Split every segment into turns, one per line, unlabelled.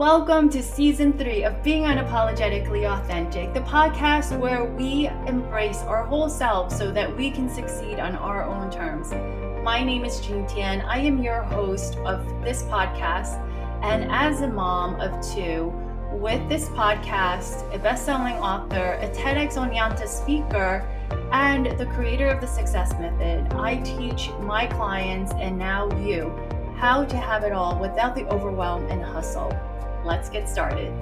Welcome to season 3 of Being Unapologetically Authentic, the podcast where we embrace our whole selves so that we can succeed on our own terms. My name is Jean Tian. I am your host of this podcast, and as a mom of 2, with this podcast, a best-selling author, a TEDx Oneonta speaker, and the creator of the Success Method, I teach my clients, and now you, how to have it all without the overwhelm and hustle. Let's get started.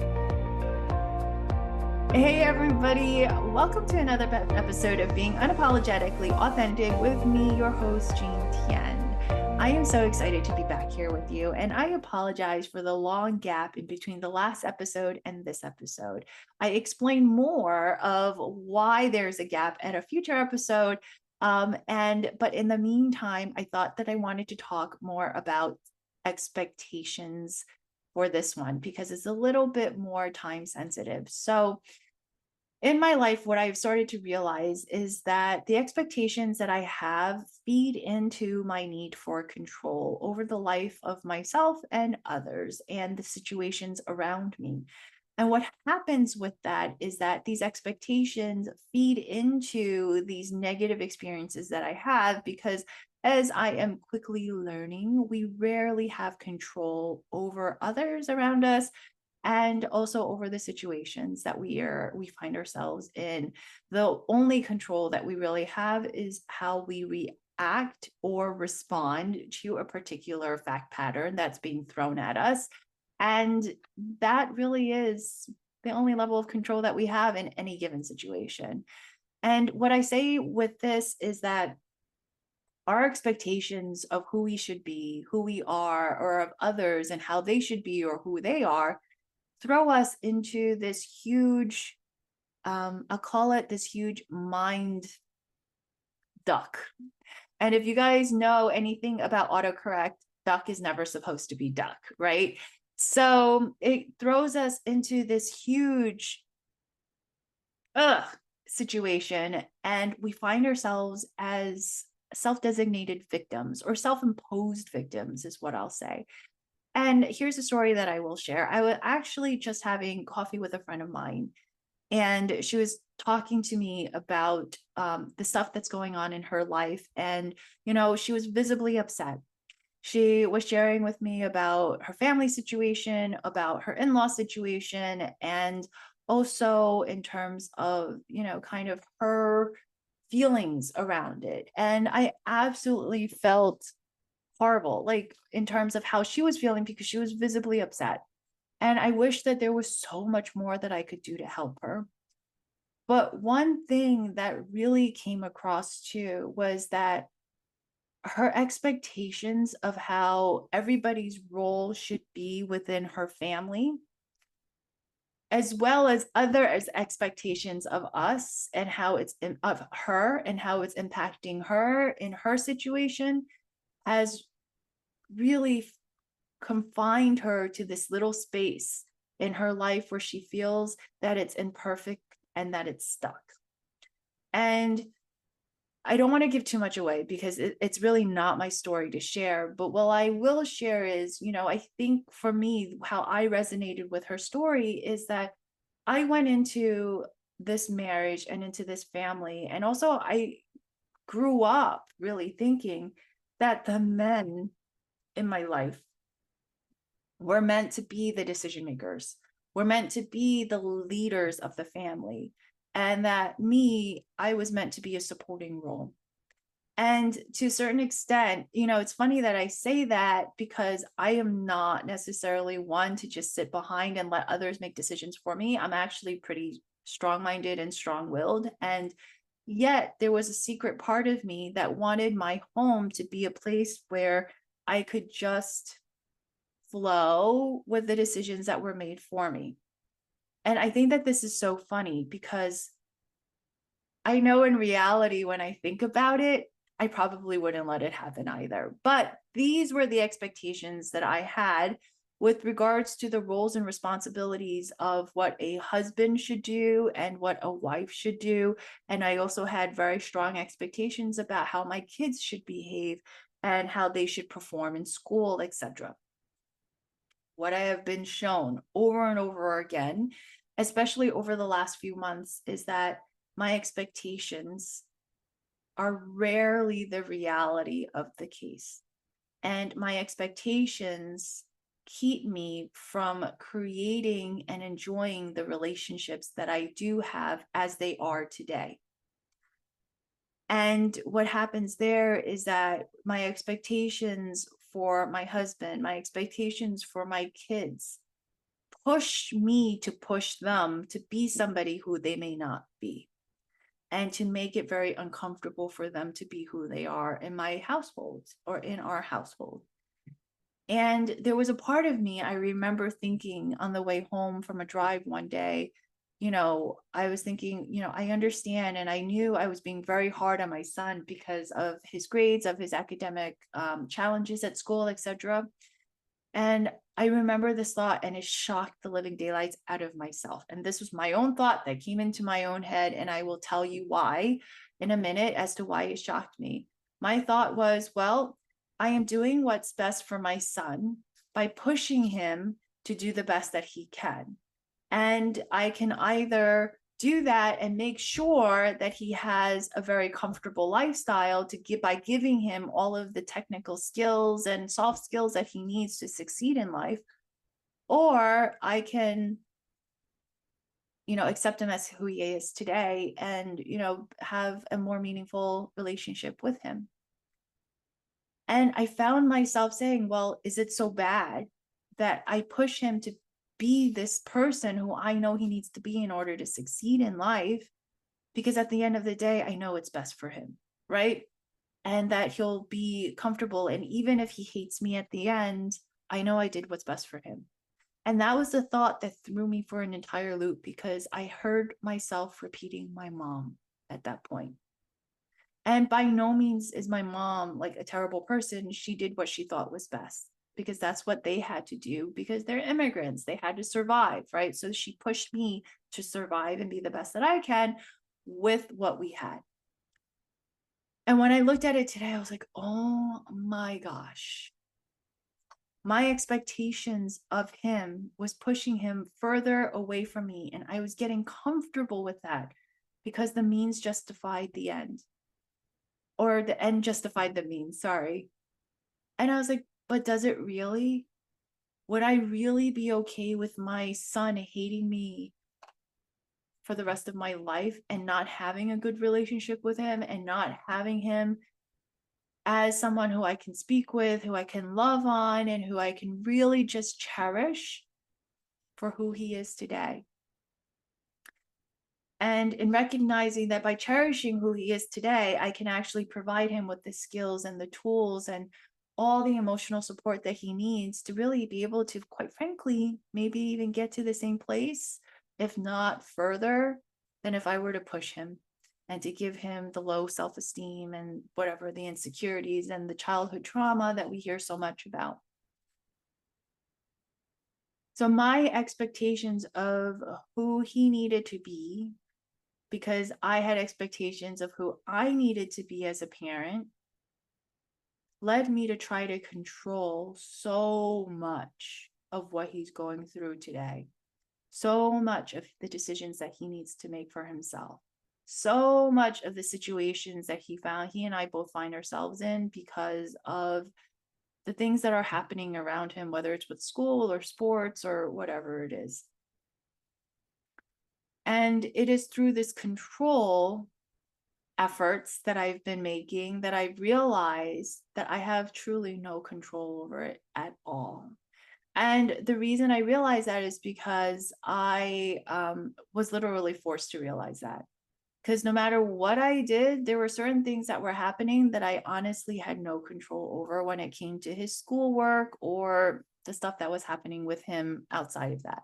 Hey everybody, welcome to another episode of Being Unapologetically Authentic with me, your host, Jean Tian. I am so excited to be back here with you, and I apologize for the long gap in between the last episode and this episode. I explain more of why there's a gap at a future episode, but in the meantime, I thought that I wanted to talk more about expectations for this one because it's a little bit more time sensitive. So in my life, what I've started to realize is that the expectations that I have feed into my need for control over the life of myself and others and the situations around me. And what happens with that is that these expectations feed into these negative experiences that I have because as I am quickly learning, we rarely have control over others around us and also over the situations that we find ourselves in. The only control that we really have is how we react or respond to a particular fact pattern that's being thrown at us. And that really is the only level of control that we have in any given situation. And what I say with this is that our expectations of who we should be, who we are, or of others and how they should be or who they are, throw us into this huge, I'll call it this huge mind duck. And if you guys know anything about autocorrect, duck is never supposed to be duck, right? So it throws us into this huge situation, and we find ourselves as self-designated victims or self-imposed victims is what I'll say. And here's a story that I will share. I was actually just having coffee with a friend of mine, and she was talking to me about the stuff that's going on in her life. And, she was visibly upset. She was sharing with me about her family situation, about her in-law situation, and also in terms of, kind of her feelings around it. And I absolutely felt horrible, like in terms of how she was feeling because she was visibly upset. And I wish that there was so much more that I could do to help her. But one thing that really came across too was that her expectations of how everybody's role should be within her family, as well as expectations of us and how of her and how it's impacting her in her situation, has really confined her to this little space in her life where she feels that it's imperfect and that it's stuck. And I don't want to give too much away because it's really not my story to share. But what I will share is, I think for me, how I resonated with her story is that I went into this marriage and into this family. And also, I grew up really thinking that the men in my life were meant to be the decision makers. We're meant to be the leaders of the family. And that I was meant to be a supporting role. And to a certain extent, it's funny that I say that because I am not necessarily one to just sit behind and let others make decisions for me. I'm actually pretty strong-minded and strong-willed. And yet there was a secret part of me that wanted my home to be a place where I could just flow with the decisions that were made for me. And I think that this is so funny because I know in reality, when I think about it, I probably wouldn't let it happen either. But these were the expectations that I had with regards to the roles and responsibilities of what a husband should do and what a wife should do. And I also had very strong expectations about how my kids should behave and how they should perform in school, etc. what I have been shown over and over again, especially over the last few months, is that my expectations are rarely the reality of the case. And my expectations keep me from creating and enjoying the relationships that I do have as they are today. And what happens there is that my expectations for my husband, my expectations for my kids push me to push them to be somebody who they may not be, and to make it very uncomfortable for them to be who they are in my household or in our household. And there was a part of me, I remember thinking on the way home from a drive one day, I was thinking, I understand. And I knew I was being very hard on my son because of his grades, of his academic challenges at school, etc. And I remember this thought, and it shocked the living daylights out of myself. And this was my own thought that came into my own head. And I will tell you why in a minute as to why it shocked me. My thought was, well, I am doing what's best for my son by pushing him to do the best that he can. And I can either do that and make sure that he has a very comfortable lifestyle to give by giving him all of the technical skills and soft skills that he needs to succeed in life, or I can accept him as who he is today and have a more meaningful relationship with him. And I found myself saying, well, is it so bad that I push him to be this person who I know he needs to be in order to succeed in life? Because at the end of the day, I know it's best for him, right? And that he'll be comfortable. And even if he hates me at the end, I know I did what's best for him. And that was the thought that threw me for an entire loop, because I heard myself repeating my mom at that point. And by no means is my mom like a terrible person. She did what she thought was best because that's what they had to do, because they're immigrants. They had to survive, right? So she pushed me to survive and be the best that I can with what we had. And when I looked at it today, I was like, oh my gosh. My expectations of him was pushing him further away from me. And I was getting comfortable with that because the means justified the end. Or the end justified the means, sorry. And I was like, but does it really? Would I really be okay with my son hating me for the rest of my life and not having a good relationship with him and not having him as someone who I can speak with, who I can love on, and who I can really just cherish for who he is today? And in recognizing that by cherishing who he is today, I can actually provide him with the skills and the tools and all the emotional support that he needs to really be able to, quite frankly, maybe even get to the same place, if not further, than if I were to push him and to give him the low self-esteem and whatever the insecurities and the childhood trauma that we hear so much about. So my expectations of who he needed to be, because I had expectations of who I needed to be as a parent, led me to try to control so much of what he's going through today, so much of the decisions that he needs to make for himself, so much of the situations that he and I both find ourselves in because of the things that are happening around him, whether it's with school or sports or whatever it is. And it is through this control efforts that I've been making that I realized that I have truly no control over it at all. And the reason I realized that is because I was literally forced to realize that. Because no matter what I did, there were certain things that were happening that I honestly had no control over when it came to his schoolwork or the stuff that was happening with him outside of that.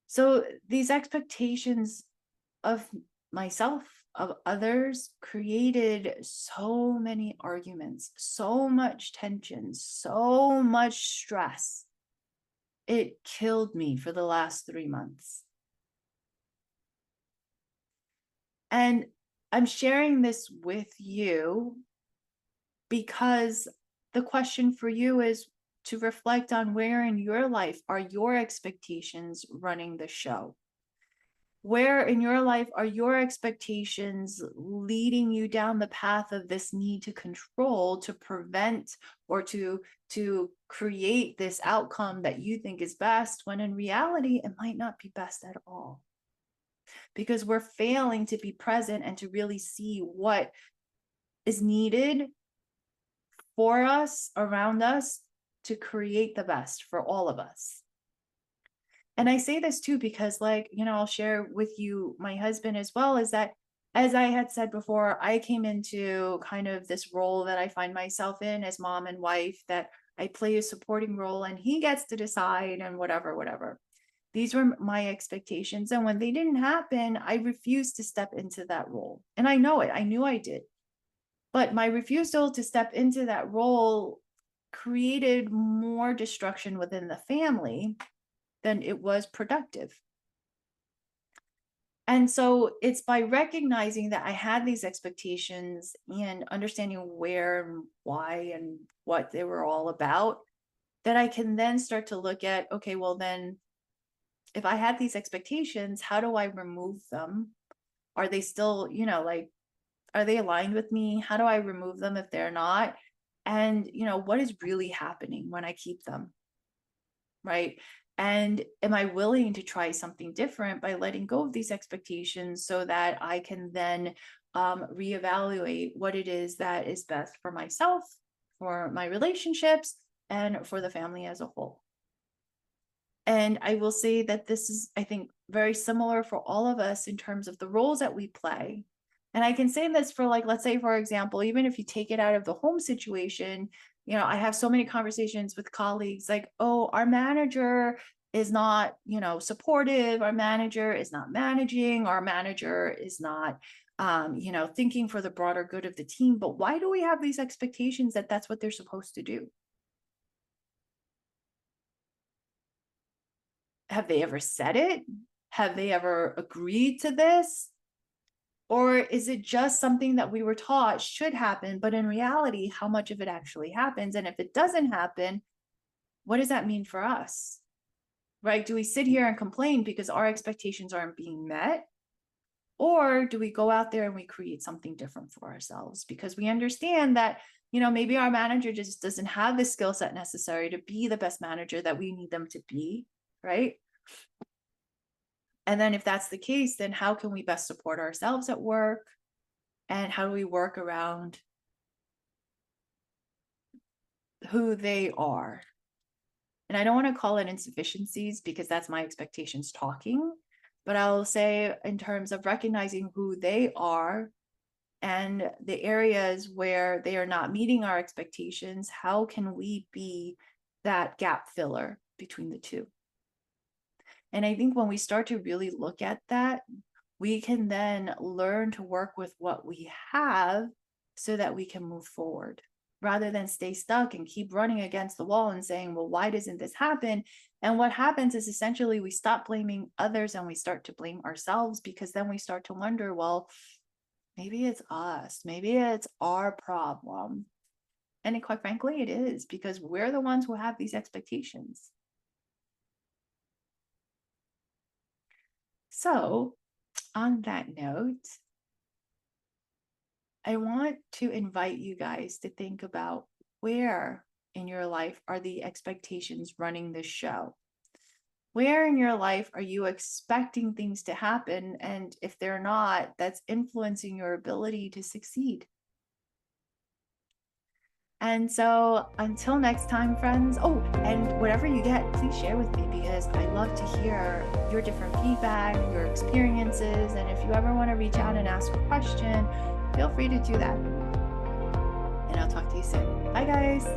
So these expectations of myself, of others, created so many arguments, so much tension, so much stress. It killed me for the last 3 months. And I'm sharing this with you because the question for you is, to reflect on where in your life are your expectations running the show? Where in your life are your expectations leading you down the path of this need to control, to prevent, or to create this outcome that you think is best, when in reality it might not be best at all? Because we're failing to be present and to really see what is needed for us, around us, to create the best for all of us. And I say this too because, like, I'll share with you my husband as well, is that, as I had said before, I came into kind of this role that I find myself in as mom and wife, that I play a supporting role and he gets to decide and whatever, whatever. These were my expectations. And when they didn't happen, I refused to step into that role. And I know it. I knew I did. But my refusal to step into that role created more destruction within the family than it was productive. And so it's by recognizing that I had these expectations and understanding where and why and what they were all about, that I can then start to look at, okay, well then, if I had these expectations, how do I remove them? Are they still, are they aligned with me? How do I remove them if they're not? And, what is really happening when I keep them? Right. And am I willing to try something different by letting go of these expectations so that I can then reevaluate what it is that is best for myself, for my relationships, and for the family as a whole? And I will say that this is, I think, very similar for all of us in terms of the roles that we play. And I can say this for, like, let's say, for example, even if you take it out of the home situation, I have so many conversations with colleagues like, oh, our manager is not, supportive. Our manager is not managing. Our manager is not, thinking for the broader good of the team. But why do we have these expectations that that's what they're supposed to do? Have they ever said it? Have they ever agreed to this? Or is it just something that we were taught should happen, but in reality, how much of it actually happens? And if it doesn't happen, what does that mean for us? Right? Do we sit here and complain because our expectations aren't being met? Or do we go out there and we create something different for ourselves? Because we understand that, maybe our manager just doesn't have the skill set necessary to be the best manager that we need them to be, right? And then if that's the case, then how can we best support ourselves at work? And how do we work around who they are? And I don't want to call it insufficiencies because that's my expectations talking, but I'll say in terms of recognizing who they are and the areas where they are not meeting our expectations, how can we be that gap filler between the two? And I think when we start to really look at that, we can then learn to work with what we have so that we can move forward rather than stay stuck and keep running against the wall and saying, well, why doesn't this happen? And what happens is essentially we stop blaming others and we start to blame ourselves, because then we start to wonder, well, maybe it's us, maybe it's our problem. And quite frankly, it is, because we're the ones who have these expectations. So, on that note, I want to invite you guys to think about, where in your life are the expectations running the show? Where in your life are you expecting things to happen? And if they're not, that's influencing your ability to succeed. And so until next time, friends. Oh, and whatever you get, please share with me, because I love to hear your different feedback, your experiences. And if you ever want to reach out and ask a question, feel free to do that. And I'll talk to you soon. Bye, guys.